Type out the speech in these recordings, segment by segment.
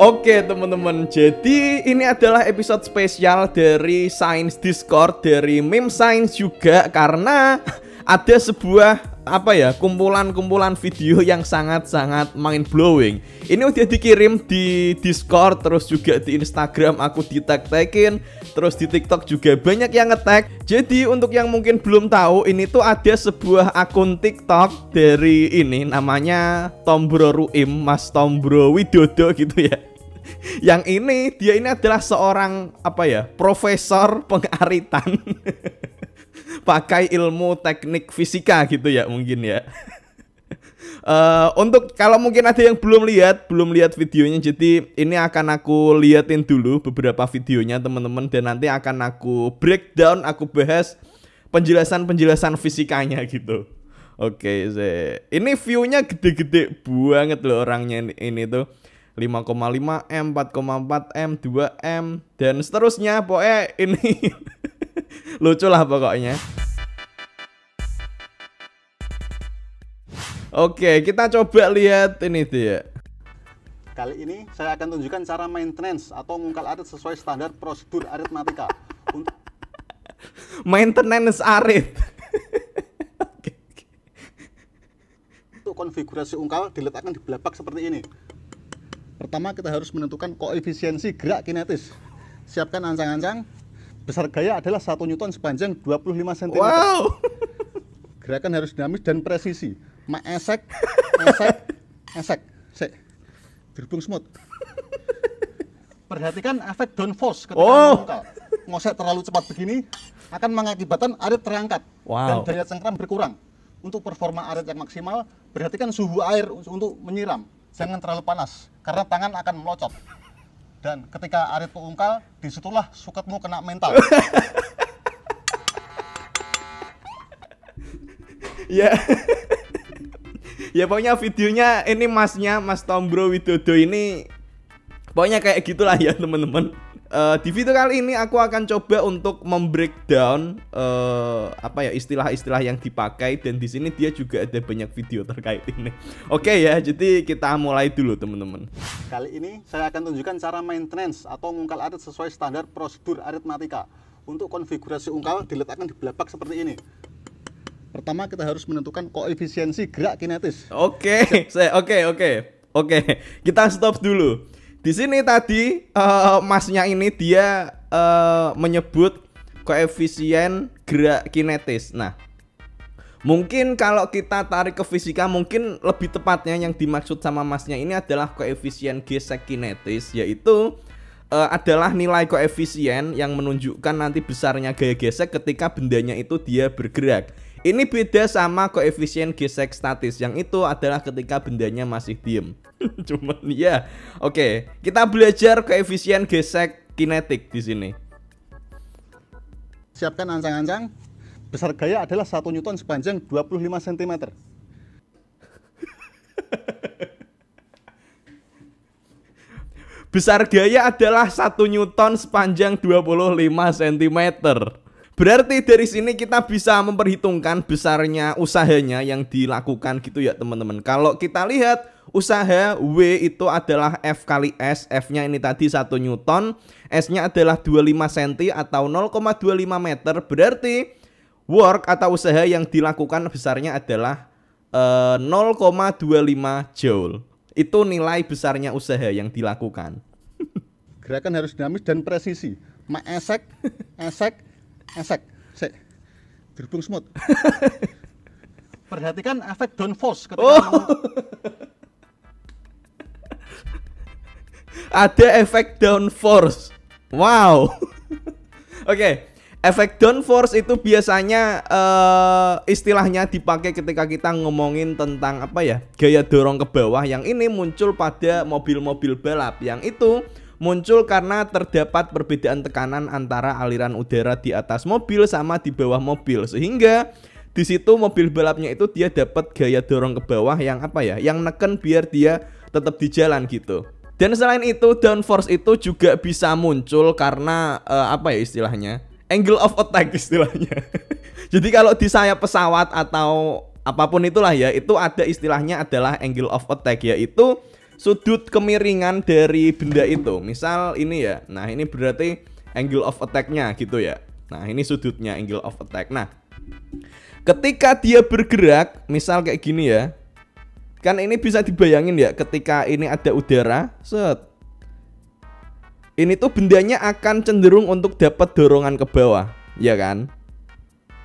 Oke teman-teman, jadi ini adalah episode spesial dari Science Discord, dari Meme Science juga, karena ada sebuah kumpulan video yang sangat-sangat mind blowing. Ini udah dikirim di Discord, terus juga di Instagram aku di tag-tagin, terus di TikTok juga banyak yang nge-tag. Jadi untuk yang mungkin belum tahu, ini tuh ada sebuah akun TikTok dari ini namanya Tombro Ruim, Mas Tombro Widodo gitu ya. Yang dia ini adalah seorang profesor pengaritan pakai ilmu teknik fisika gitu ya mungkin ya. Untuk kalau mungkin ada yang belum lihat videonya, jadi ini akan aku liatin dulu beberapa videonya teman-teman, dan nanti akan aku breakdown, aku bahas penjelasan fisikanya gitu. Oke, ini view-nya gede-gede banget loh orangnya ini tuh. 5,5 M, 4,4 M, 2 M, dan seterusnya. Pokoknya ini lucu lah pokoknya. Oke, kita coba lihat ini dia. Kali ini saya akan tunjukkan cara maintenance atau mengungkal arit sesuai standar prosedur aritmatika. Maintenance arit. Untuk konfigurasi ungkal diletakkan di belapak seperti ini. Pertama kita harus menentukan koefisiensi gerak kinetis. Siapkan ancang-ancang. Besar gaya adalah 1 Newton sepanjang 25 cm. Wow. Gerakan harus dinamis dan presisi. Esek. Dirubung smooth. Perhatikan efek downforce ketika mengungkal. Ngosek terlalu cepat begini akan mengakibatkan arit terangkat dan daya cengkram berkurang. Untuk performa arit yang maksimal, perhatikan suhu air untuk menyiram. Jangan terlalu panas, karena tangan akan melocot. Dan ketika arit mengungkal, disitulah suketmu kena mental. Ya. Ya pokoknya videonya ini Mas Tombro Widodo ini pokoknya kayak gitulah ya teman-teman. Di video kali ini aku akan coba untuk membreakdown istilah-istilah yang dipakai, dan di sini dia juga ada banyak video terkait ini. Oke ya, jadi kita mulai dulu teman-teman. Kali ini saya akan tunjukkan cara maintenance atau mengungkal arit sesuai standar prosedur aritmatika. Untuk konfigurasi ungkal diletakkan di belapak seperti ini. Pertama kita harus menentukan koefisiensi gerak kinetis. Oke. Kita stop dulu. Di sini tadi masnya ini dia menyebut koefisien gerak kinetis. Nah, mungkin kalau kita tarik ke fisika, mungkin lebih tepatnya yang dimaksud sama masnya ini adalah koefisien gesek kinetis, yaitu adalah nilai koefisien yang menunjukkan nanti besarnya gaya gesek ketika bendanya itu dia bergerak. Ini beda sama koefisien gesek statis, yang itu adalah ketika bendanya masih diem. Cuman ya, oke, kita belajar koefisien gesek kinetik di sini. Siapkan ancang-ancang. Besar gaya adalah 1 Newton sepanjang 25 cm. Besar gaya adalah 1 Newton sepanjang 25 cm. Berarti dari sini kita bisa memperhitungkan besarnya usahanya yang dilakukan gitu ya teman-teman. Kalau kita lihat usaha W itu adalah F kali S, F-nya ini tadi 1 Newton, S-nya adalah 25 cm atau 0,25 meter. Berarti work atau usaha yang dilakukan besarnya adalah 0,25 joule. Itu nilai besarnya usaha yang dilakukan. Gerakan harus dinamis dan presisi. Esek. Dirubung smooth. Perhatikan efek downforce ketika ada efek downforce. Wow. Oke. Efek downforce itu biasanya istilahnya dipakai ketika kita ngomongin tentang gaya dorong ke bawah, yang ini muncul pada mobil-mobil balap, yang itu muncul karena terdapat perbedaan tekanan antara aliran udara di atas mobil sama di bawah mobil, sehingga di situ mobil balapnya itu dia dapat gaya dorong ke bawah yang yang neken biar dia tetap di jalan gitu. Dan selain itu, downforce itu juga bisa muncul karena istilahnya angle of attack istilahnya. Jadi kalau di sayap pesawat atau apapun itulah ya, itu ada istilahnya adalah angle of attack, yaitu sudut kemiringan dari benda itu. Misal ini ya. Nah, ini berarti angle of attack-nya gitu ya. Nah, ini sudutnya angle of attack. Nah, ketika dia bergerak, misal kayak gini ya. Kan ini bisa dibayangin ya, ketika ini ada udara, set. Ini tuh bendanya akan cenderung untuk dapat dorongan ke bawah, ya kan?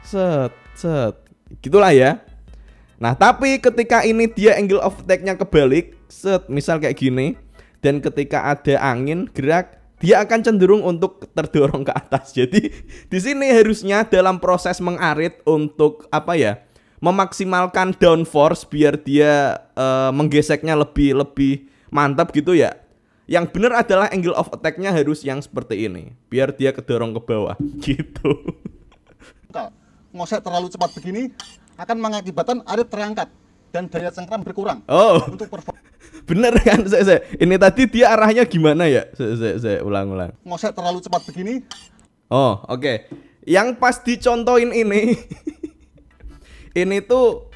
Set, set. Gitulah ya. Nah, tapi ketika ini dia angle of attack-nya kebalik, set, misal kayak gini, dan ketika ada angin gerak, dia akan cenderung untuk terdorong ke atas. Jadi di sini harusnya dalam proses mengarit untuk apa ya? Memaksimalkan downforce biar dia menggeseknya lebih mantap gitu ya. Yang benar adalah angle of attack-nya harus yang seperti ini, biar dia kedorong ke bawah gitu. Ngosek terlalu cepat begini akan mengakibatkan arit terangkat dan daya cengkram berkurang. Oh, untuk bener kan? Ini tadi dia arahnya gimana ya? Saya ulang-ulang. Ngosek terlalu cepat begini. Oh, oke. Yang pas dicontohin ini, ini tuh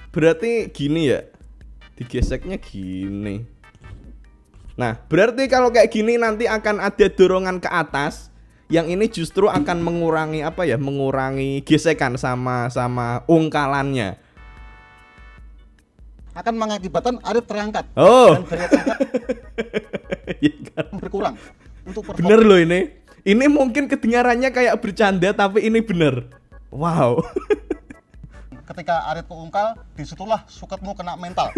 berarti gini ya? Digeseknya gini. Nah, berarti kalau kayak gini nanti akan ada dorongan ke atas. Yang ini justru akan mengurangi apa ya? Mengurangi gesekan sama ungkalannya. Akan mengakibatkan arit terangkat. Oh. Dan daya cengkram berkurang. Untuk bener loh ini. Ini mungkin kedengarannya kayak bercanda tapi ini bener. Wow. Ketika arit keungkal, disitulah suketmu kena mental.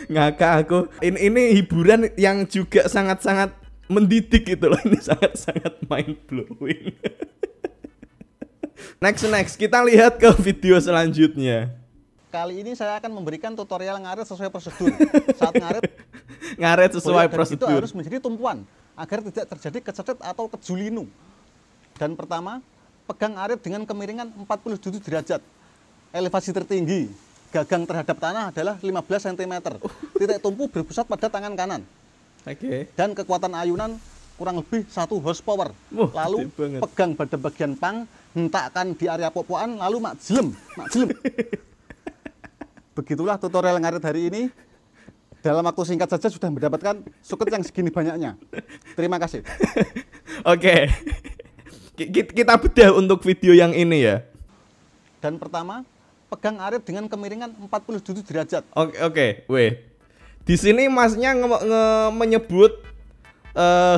Ngakak aku. Ini hiburan yang juga sangat-sangat mendidik gitu loh. Ini sangat-sangat mind blowing. Next kita lihat ke video selanjutnya. Kali ini saya akan memberikan tutorial ngaret sesuai prosedur. Saat ngaret sesuai prosedur itu harus menjadi tumpuan agar tidak terjadi kecetet atau kejulinu. Dan pertama, pegang arit dengan kemiringan 47 derajat. Elevasi tertinggi gagang terhadap tanah adalah 15 cm. Titik tumpu berpusat pada tangan kanan. Oke. Dan kekuatan ayunan kurang lebih 1 horsepower. Lalu pegang pada bagian pang, hentakkan di area popokan, lalu mak jelem. Begitulah tutorial ngarit hari ini. Dalam waktu singkat saja sudah mendapatkan suket yang segini banyaknya. Terima kasih. Oke. Kita bedah untuk video yang ini ya. Dan pertama, pegang arit dengan kemiringan 47 derajat. Oke. Weh. Di sini masnya menyebut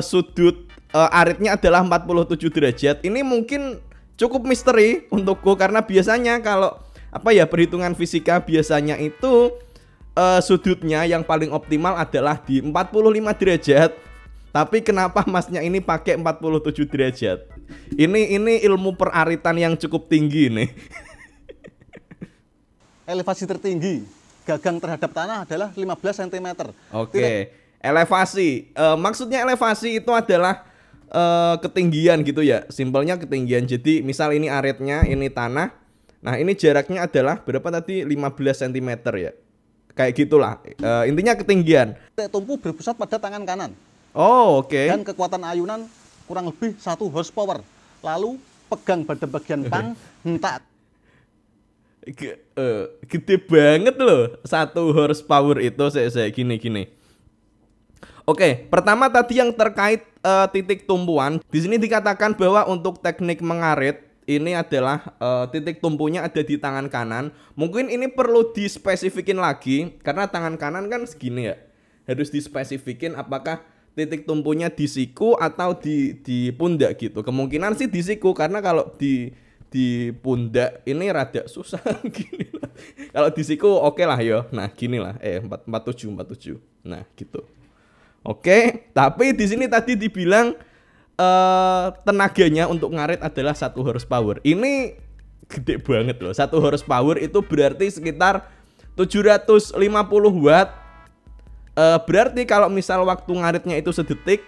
sudut aritnya adalah 47 derajat. Ini mungkin cukup misteri untukku karena biasanya kalau apa ya perhitungan fisika biasanya itu sudutnya yang paling optimal adalah di 45 derajat. Tapi kenapa masnya ini pakai 47 derajat? Ini ilmu peraritan yang cukup tinggi nih. Elevasi tertinggi gagang terhadap tanah adalah 15 cm. Oke. Elevasi. Maksudnya elevasi itu adalah ketinggian gitu ya. Simpelnya ketinggian. Jadi misal ini aritnya, ini tanah. Nah, ini jaraknya adalah berapa tadi? 15 cm ya. Kayak gitulah. Intinya ketinggian. Titik tumpu berpusat pada tangan kanan. Oh, oke. Dan kekuatan ayunan kurang lebih 1 horsepower. Lalu pegang pada bagian pang, hentak. Gede banget loh 1 horsepower itu. Saya gini. Oke, pertama tadi yang terkait titik tumpuan. Di sini dikatakan bahwa untuk teknik mengarit ini adalah titik tumpunya ada di tangan kanan. Mungkin ini perlu dispesifikin lagi karena tangan kanan kan segini ya. Harus dispesifikin apakah titik tumpunya di siku atau di pundak gitu. Kemungkinan sih di siku karena kalau di pundak ini rada susah gini lah. Kalau di siku oke lah yo. Nah, gini lah. 47. Nah, gitu. Oke, tapi di sini tadi dibilang tenaganya untuk ngarit adalah 1 horsepower. Ini gede banget loh. 1 horsepower itu berarti sekitar 750 watt. Berarti kalau misal waktu ngaritnya itu sedetik,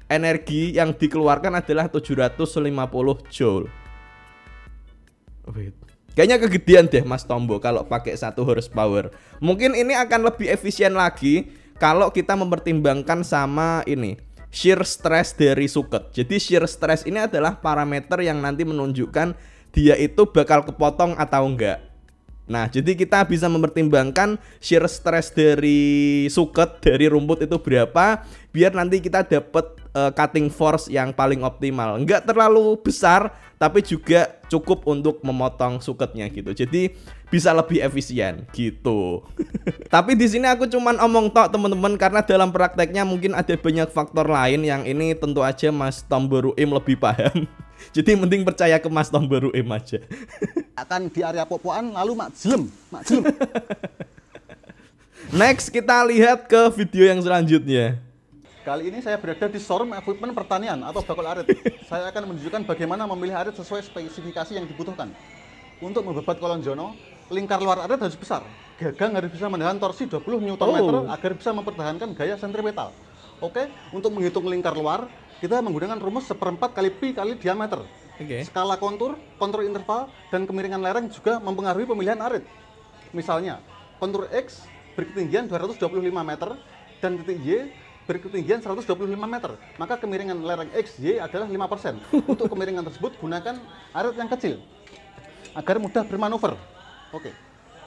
energi yang dikeluarkan adalah 750 joule. Kayaknya kegedean deh Mas Tombo kalau pakai 1 horsepower. Mungkin ini akan lebih efisien lagi kalau kita mempertimbangkan sama ini shear stress dari suket. Jadi shear stress ini adalah parameter yang nanti menunjukkan dia itu bakal kepotong atau enggak. Nah, jadi kita bisa mempertimbangkan shear stress dari suket, dari rumput itu berapa, biar nanti kita dapat cutting force yang paling optimal. Nggak terlalu besar, tapi juga cukup untuk memotong suketnya gitu. Jadi bisa lebih efisien gitu. Tapi di sini aku cuman omong tok teman-teman, karena dalam prakteknya mungkin ada banyak faktor lain yang ini tentu aja Mas Tomboruim lebih paham. Jadi mending percaya ke Mas Tomboruim aja. Akan di area popokan lalu mak jelem. Next kita lihat ke video yang selanjutnya. Kali ini saya berada di showroom equipment pertanian atau bakul arit. Saya akan menunjukkan bagaimana memilih arit sesuai spesifikasi yang dibutuhkan. Untuk membebat kolon jono, lingkar luar arit harus besar. Gagang harus bisa menahan torsi 20 Nm agar bisa mempertahankan gaya sentripetal. Oke, untuk menghitung lingkar luar, kita menggunakan rumus 1/4 kali pi kali diameter. Skala kontur, kontur interval, dan kemiringan lereng juga mempengaruhi pemilihan arit. Misalnya, kontur X berketinggian 225 meter dan titik Y berketinggian 125 meter. Maka kemiringan lereng XY adalah 5%. Untuk kemiringan tersebut, gunakan arit yang kecil agar mudah bermanuver. Oke.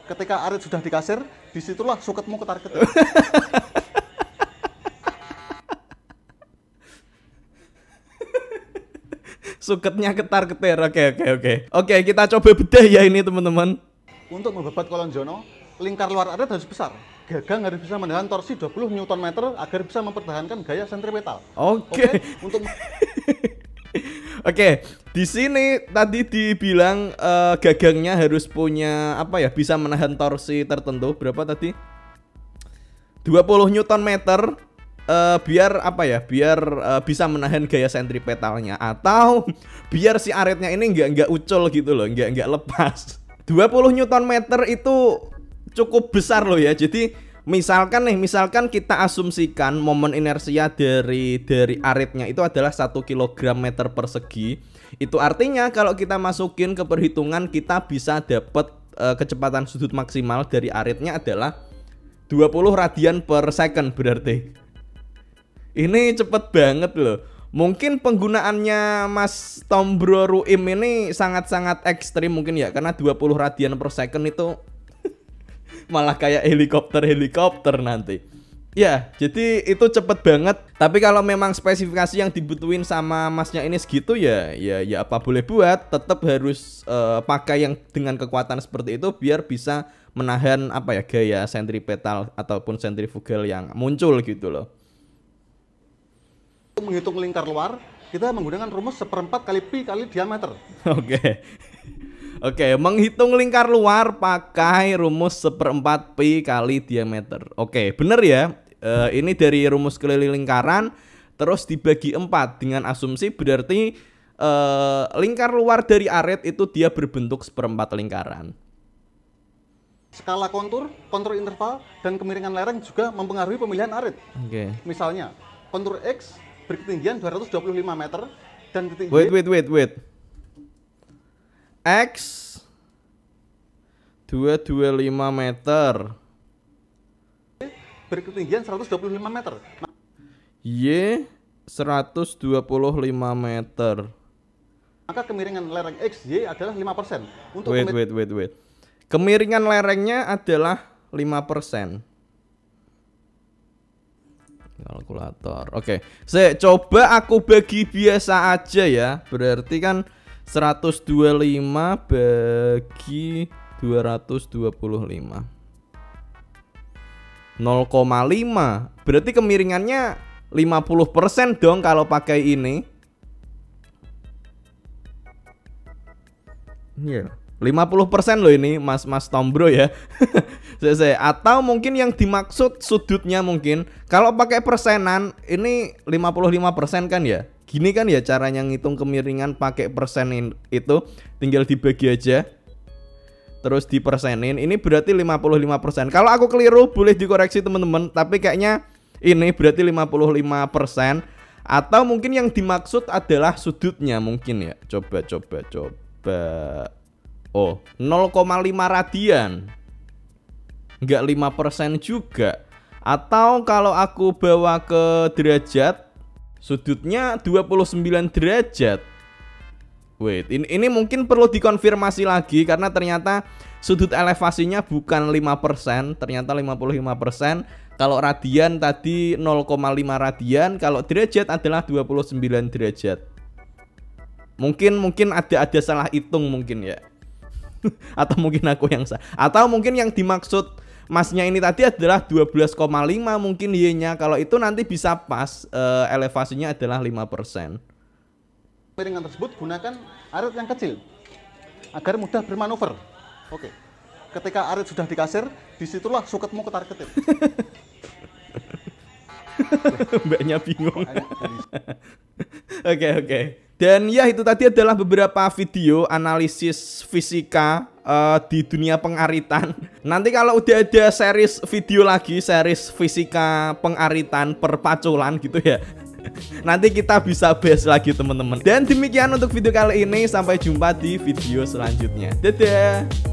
Ketika arit sudah dikasir, disitulah suketmu ketar-ketir. Suketnya ketar-ketir. Oke, kita coba bedah ya ini teman-teman. Untuk membebat kolon jono, lingkar luar arit harus besar. Gagang harus bisa menahan torsi 20 Nm agar bisa mempertahankan gaya sentripetal. Oke. Oke, di sini tadi dibilang gagangnya harus punya apa ya? Bisa menahan torsi tertentu. Berapa tadi? 20 Nm. Biar apa ya? Biar bisa menahan gaya sentripetalnya, atau biar si aritnya ini nggak ucul gitu loh, nggak lepas. 20 Nm itu cukup besar loh ya. Jadi misalkan kita asumsikan momen inersia dari aritnya itu adalah 1 kg meter persegi. Itu artinya kalau kita masukin ke perhitungan, kita bisa dapat kecepatan sudut maksimal dari aritnya adalah 20 radian per second berarti. Ini cepet banget loh. Mungkin penggunaannya Mas Tomboruim ini sangat-sangat ekstrim mungkin ya, karena 20 radian per second itu malah kayak helikopter nanti. Ya, jadi itu cepet banget. Tapi kalau memang spesifikasi yang dibutuhin sama masnya ini segitu ya apa boleh buat. Tetap harus pakai yang dengan kekuatan seperti itu biar bisa menahan apa ya, gaya sentripetal ataupun sentrifugal yang muncul gitu loh. Untuk menghitung lingkar luar, kita menggunakan rumus 1/4 kali pi kali diameter. Oke, menghitung lingkar luar pakai rumus 1/4 pi kali diameter. Oke, bener ya. Ini dari rumus keliling lingkaran terus dibagi 4 dengan asumsi berarti lingkar luar dari arit itu dia berbentuk 1/4 lingkaran. Skala kontur, kontur interval, dan kemiringan lereng juga mempengaruhi pemilihan arit. Misalnya, kontur X berketinggian 225 meter dan titik Y. Wait. X 225 meter. Berketinggian 125 meter. Y 125 meter. Maka kemiringan lereng XY adalah 5%. Untuk wait. Kemiringan lerengnya adalah 5%. Kalkulator. Oke. Saya coba aku bagi biasa aja ya. Berarti kan 125 bagi 225. 0,5. Berarti kemiringannya 50% dong kalau pakai ini. Iya. 50% loh ini Mas Tombro ya. Atau mungkin yang dimaksud sudutnya mungkin. Kalau pakai persenan ini 55% kan ya. Gini kan ya caranya ngitung kemiringan pakai persenin itu. Tinggal dibagi aja. Terus dipersenin. Ini berarti 55%. Kalau aku keliru boleh dikoreksi teman-teman. Tapi kayaknya ini berarti 55%. Atau mungkin yang dimaksud adalah sudutnya mungkin ya. Coba. Oh, 0,5 radian. Enggak 5% juga. Atau kalau aku bawa ke derajat, sudutnya 29 derajat. Wait, ini mungkin perlu dikonfirmasi lagi karena ternyata sudut elevasinya bukan 5%, ternyata 55%. Kalau radian tadi 0,5 radian, kalau derajat adalah 29 derajat. Mungkin ada salah hitung mungkin ya. Atau mungkin aku yang salah. Atau mungkin yang dimaksud Masnya ini tadi adalah 12,5 mungkin Y-nya. Kalau itu nanti bisa pas, elevasinya adalah 5%. Piringan tersebut gunakan arit yang kecil agar mudah bermanuver. Oke. Ketika arit sudah dikasir, disitulah suketmu ketar-ketir. Mbaknya bingung. Oke. Dan ya, itu tadi adalah beberapa video analisis fisika di dunia pengaritan. Nanti kalau udah ada series video lagi, series fisika pengaritan perpaculan gitu ya, nanti kita bisa bahas lagi teman-teman. Dan demikian untuk video kali ini, sampai jumpa di video selanjutnya. Dadah.